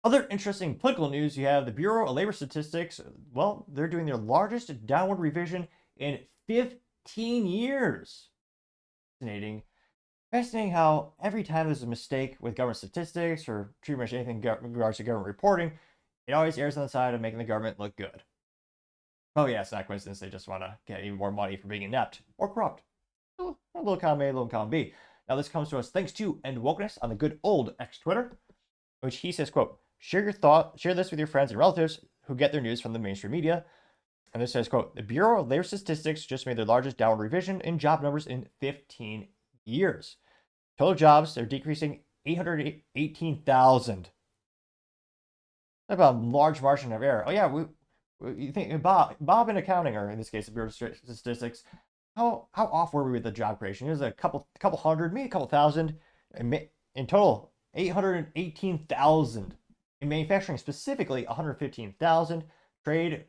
Other interesting political news, you have the Bureau of Labor Statistics. Well, they're doing their largest downward revision in 15 years. Fascinating. Fascinating how every time there's a mistake with government statistics or pretty much anything in regards to government reporting, it always errs on the side of making the government look good. Oh yeah, it's not coincidence. They just want to get even more money for being inept or corrupt. A little column A, a little column B. Now this comes to us thanks to And Wokeness on the good old X Twitter, which he says, quote, share this with your friends and relatives who get their news from the mainstream media. And this says, quote, the Bureau of Labor Statistics just made their largest downward revision in job numbers in 15 years. Total jobs, they're decreasing 818,000. Talk about a large margin of error. Oh yeah, you think Bob in accounting, or in this case, the Bureau of Statistics, how off were we with the job creation? It was a couple hundred, maybe a couple thousand. In total, 818,000. In manufacturing specifically, 115,000. Trade,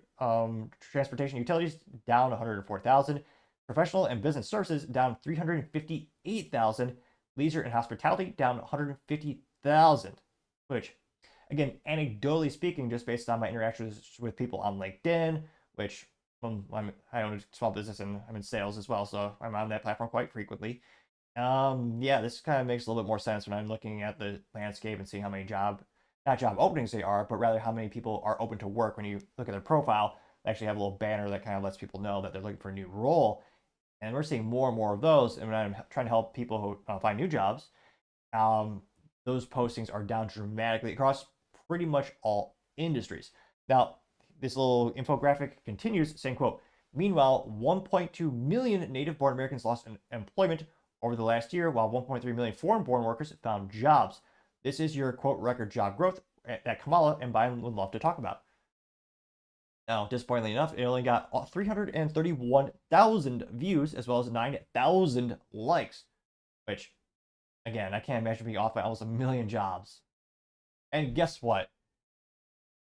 transportation, utilities down 104,000. Professional and business services down 358,000. Leisure and hospitality down 150,000. Which, again, anecdotally speaking, just based on my interactions with people on LinkedIn, which I own a small business and I'm in sales as well, so I'm on that platform quite frequently. Yeah, this kind of makes a little bit more sense when I'm looking at the landscape and seeing how many not job openings they are, but rather how many people are open to work. When you look at their profile, they actually have a little banner that kind of lets people know that they're looking for a new role. And we're seeing more and more of those. And when I'm trying to help people who find new jobs, those postings are down dramatically across pretty much all industries. Now, this little infographic continues saying, quote, meanwhile, 1.2 million native-born Americans lost employment over the last year, while 1.3 million foreign-born workers found jobs. This is your, quote, record job growth that Kamala and Biden would love to talk about. Now, disappointingly enough, it only got 331,000 views as well as 9,000 likes, which, again, I can't imagine being off by almost a million jobs. And guess what?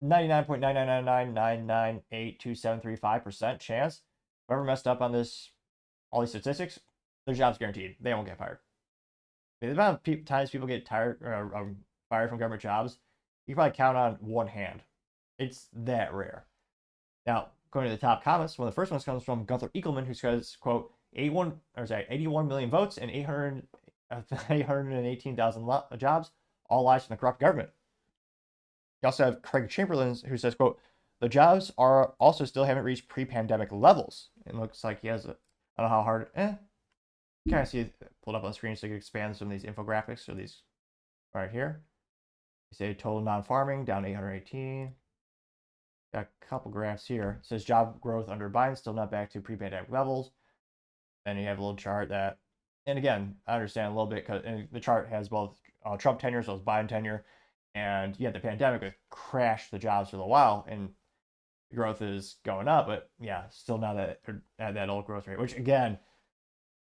99.99999982735% chance whoever messed up on all these statistics, their job's guaranteed. They won't get fired. The amount of times people get fired from government jobs, you can probably count on one hand. It's that rare. Now, going to the top comments, one of the first ones comes from Gunther Eagleman, who says, quote, 81 million votes and 818,000 jobs, all lies from the corrupt government. You also have Craig Chamberlain, who says, quote, the jobs are also still haven't reached pre-pandemic levels. It looks like he has I don't know how hard, kind of see it pulled up on the screen so you can expand some of these infographics or these right here. You say total non-farming down 818. Got a couple graphs here. It says job growth under Biden still not back to pre-pandemic levels. Then you have a little chart that, and again, I understand a little bit because the chart has both Trump tenure as well as Biden tenure. And yeah, the pandemic crashed the jobs for a while, and growth is going up, but yeah, still not at that old growth rate. Which again,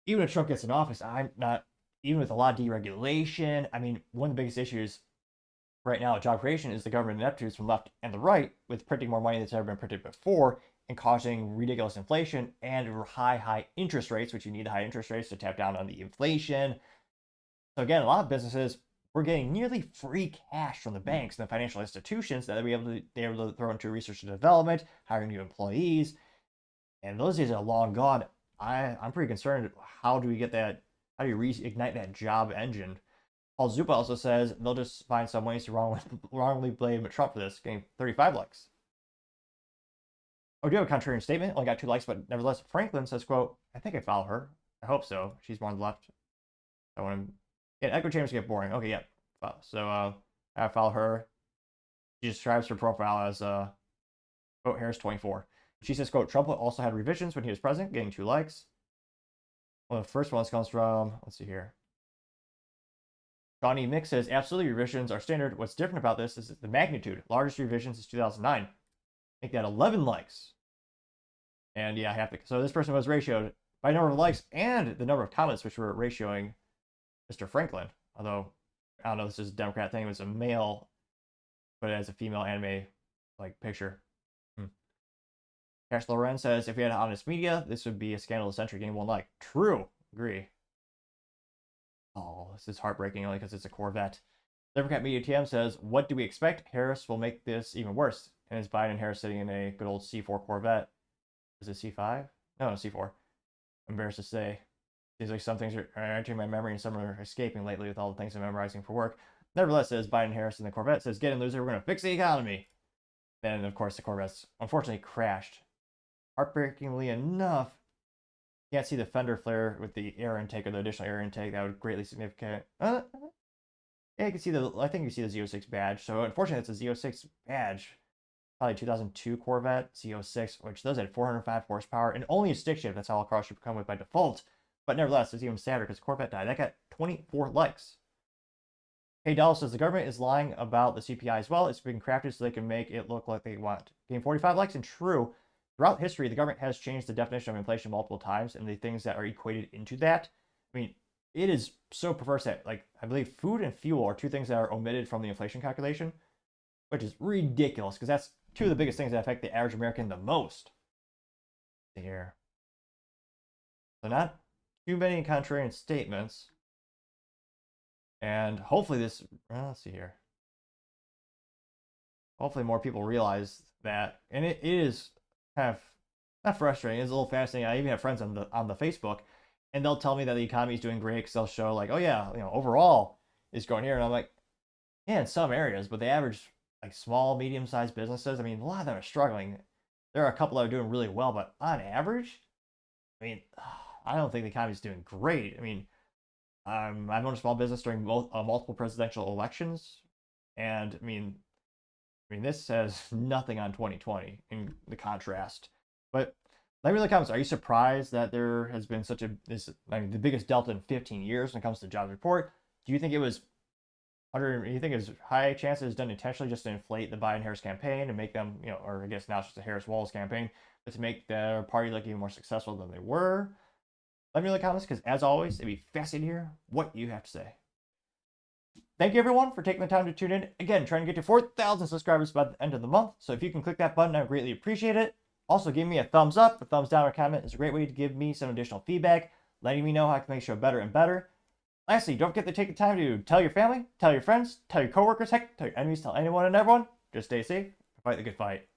even if Trump gets in office, I'm not, even with a lot of deregulation. I mean, one of the biggest issues right now with job creation is the government ineptitudes from left and the right, with printing more money that's ever been printed before and causing ridiculous inflation and high interest rates, which you need high interest rates to tap down on the inflation. So again, a lot of businesses, we're getting nearly free cash from the banks and the financial institutions that they're able to throw into research and development, hiring new employees. And those days are long gone. I'm pretty concerned. How do we get that? How do you reignite that job engine? Paul Zupa also says they'll just find some ways to wrongly blame Trump for this, getting 35 likes. Oh, do you have a contrarian statement? Only got 2 likes, but nevertheless, Franklin says, quote, I think I follow her. I hope so. She's more on the left. I want to echo chambers get boring. Okay, yeah. So I follow her. She describes her profile as quote Harris 24. She says, quote, Trump also had revisions when he was president, getting 2 likes. One of the first ones comes from, let's see here. Johnny Mick says, absolutely, revisions are standard. What's different about this is the magnitude. Largest revisions is 2009. Make that 11 likes. And yeah, I have to. So this person was ratioed by number of likes and the number of comments, which were ratioing Mr. Franklin. Although, I don't know, this is a Democrat thing. It was a male, but it has a female anime like picture. Cash Loren says, if we had honest media, this would be a scandal of the century, getting 1 like. True. Agree. Oh, this is heartbreaking only because it's a Corvette. Democrat Media TM says, what do we expect? Harris will make this even worse. And it's Biden and Harris sitting in a good old C4 Corvette. Is it C5? No, C4. I'm embarrassed to say. Seems like some things are entering my memory and some are escaping lately with all the things I'm memorizing for work. Nevertheless, says Biden and Harris in the Corvette says, get in, loser, we're going to fix the economy. Then, of course, the Corvette's unfortunately crashed. Heartbreakingly enough, you can't see the fender flare with the air intake or the additional air intake. That would greatly significant. Yeah, you can see I think you see the Z06 badge. So unfortunately, it's a Z06 badge. Probably 2002 Corvette Z06, which does have 405 horsepower and only a stick shift. That's how all cars should come with by default. But nevertheless, it's even sadder because Corvette died. That got 24 likes. Hey, Dallas says the government is lying about the CPI as well. It's being crafted so they can make it look like they want. Gain 45 likes, and true. Throughout history, the government has changed the definition of inflation multiple times, and the things that are equated into that. I mean, it is so perverse that, like, I believe food and fuel are two things that are omitted from the inflation calculation, which is ridiculous because that's two of the biggest things that affect the average American the most. Here. So not too many contrarian statements. And hopefully this, let's see here. Hopefully more people realize that, and it is kind of not frustrating. It's a little fascinating. I even have friends on the Facebook, and they'll tell me that the economy is doing great because they'll show like, oh yeah, overall it's going here, and I'm like, yeah, in some areas, but the average like small, medium-sized businesses, I mean, a lot of them are struggling. There are a couple that are doing really well, but on average, I mean, I don't think the economy is doing great. I mean, I've owned a small business during multiple presidential elections, and I mean, this says nothing on 2020 in the contrast. But let me know in the comments, are you surprised that there has been such the biggest delta in 15 years when it comes to jobs report? Do you think it was you think it's high chances done intentionally just to inflate the Biden-Harris campaign and make them, or I guess now it's just the Harris-Walz campaign, but to make their party look even more successful than they were? Let me know in the comments, because as always, it'd be fascinating to hear what you have to say. Thank you, everyone, for taking the time to tune in. Again, trying to get to 4,000 subscribers by the end of the month. So if you can click that button, I would greatly appreciate it. Also, give me a thumbs up, a thumbs down, or comment is a great way to give me some additional feedback, letting me know how I can make the show better and better. Lastly, don't forget to take the time to tell your family, tell your friends, tell your coworkers, heck, tell your enemies, tell anyone and everyone. Just stay safe, fight the good fight.